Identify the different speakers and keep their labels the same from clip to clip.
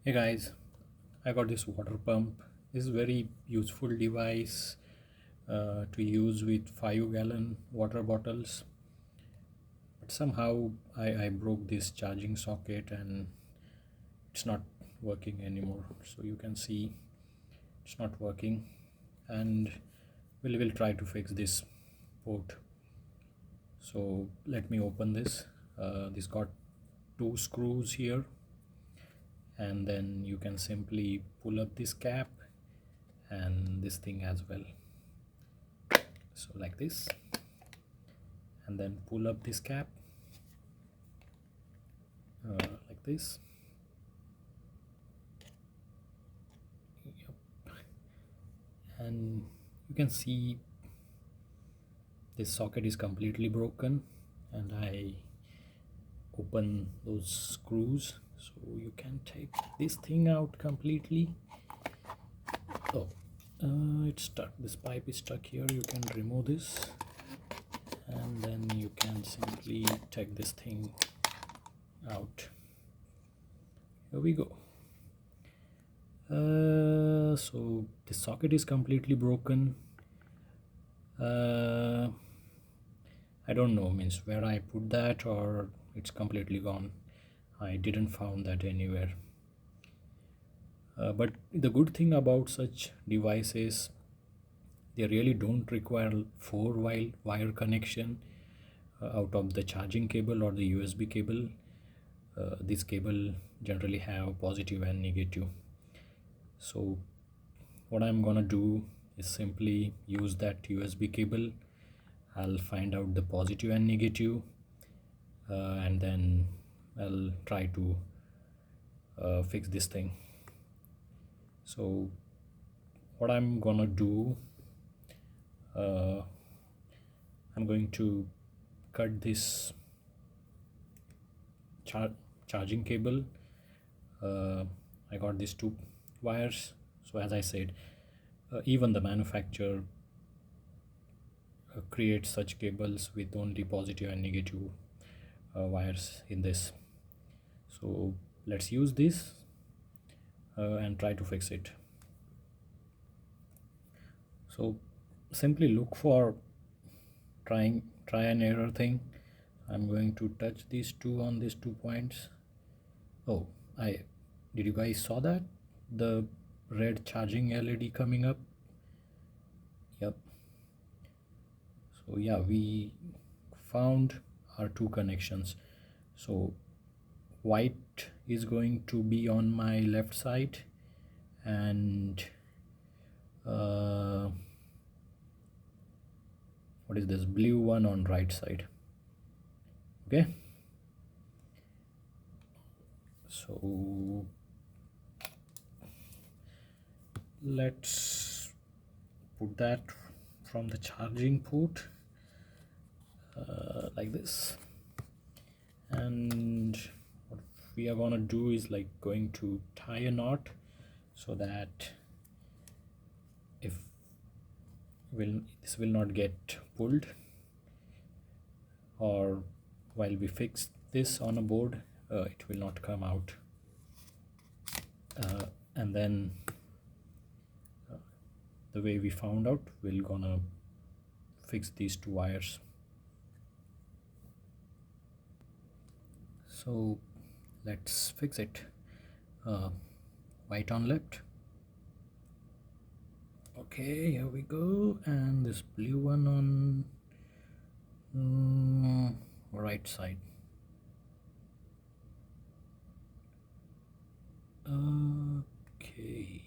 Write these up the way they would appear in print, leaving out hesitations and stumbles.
Speaker 1: Hey guys, I got this water pump. This is very useful device to use with 5 gallon water bottles. But somehow I broke this charging socket and it's not working anymore. So you can see it's not working, and we'll try to fix this port. So let me open this. This got 2 screws here, and then you can simply pull up this cap and this thing as well, so like this, and then pull up this cap like this. Yep. And you can see this socket is completely broken, and I open those screws so you can take this thing out completely. Oh, it's stuck. This pipe is stuck here. You can remove this, and then you can simply take this thing out. Here we go. So the socket is completely broken. I don't know means where I put that, or it's completely gone. I didn't found that anywhere. But the good thing about such devices, they really don't require 4 wire connection out of the charging cable or the USB cable. This cable generally have positive and negative. So what I'm gonna do is simply use that USB cable. I'll find out the positive and negative, and then I'll try to fix this thing. So what I'm gonna do, I'm going to cut this charging cable. I got these 2 wires. So as I said, even the manufacturer creates such cables with only positive and negative wires in this. So let's use this and try to fix it. So simply look for try and error thing. I'm going to touch these two on these 2 points. Oh, did you guys saw that the red charging LED coming up? Yep. So yeah, we found our 2 connections. So white is going to be on my left side, and what is this blue one on right side. Okay, so let's put that from the charging port like this, and what we are gonna do is like going to tie a knot so that if this will not get pulled, or while we fix this on a board, it will not come out. And then the way we found out, we're gonna fix these 2 wires. So let's fix it. White on left. Okay, here we go, and this blue one on right side. Okay.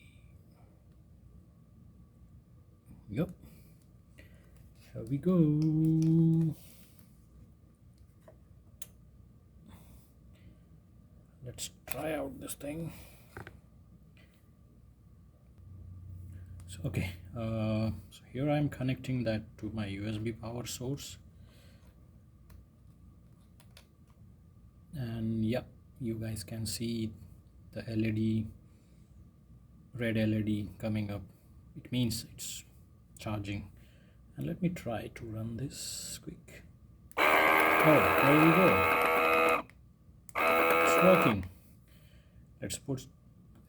Speaker 1: Yep. Here we go. Let's try out this thing. So okay, so here I'm connecting that to my USB power source, and yeah, you guys can see the red LED coming up. It means it's charging. And let me try to run this quick. Oh, there we go. It's working. Let's put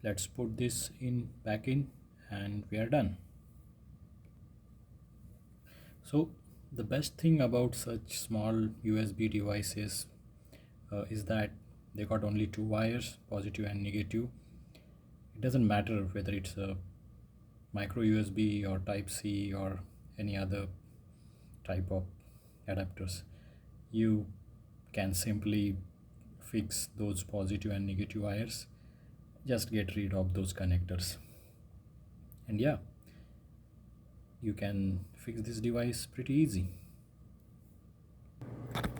Speaker 1: Let's put this in back in and we are done. So the best thing about such small USB devices is that they got only two wires, positive and negative. It doesn't matter whether it's a micro USB or type C or any other type of adapters. You can simply fix those positive and negative wires, just get rid of those connectors, and yeah, you can fix this device pretty easy.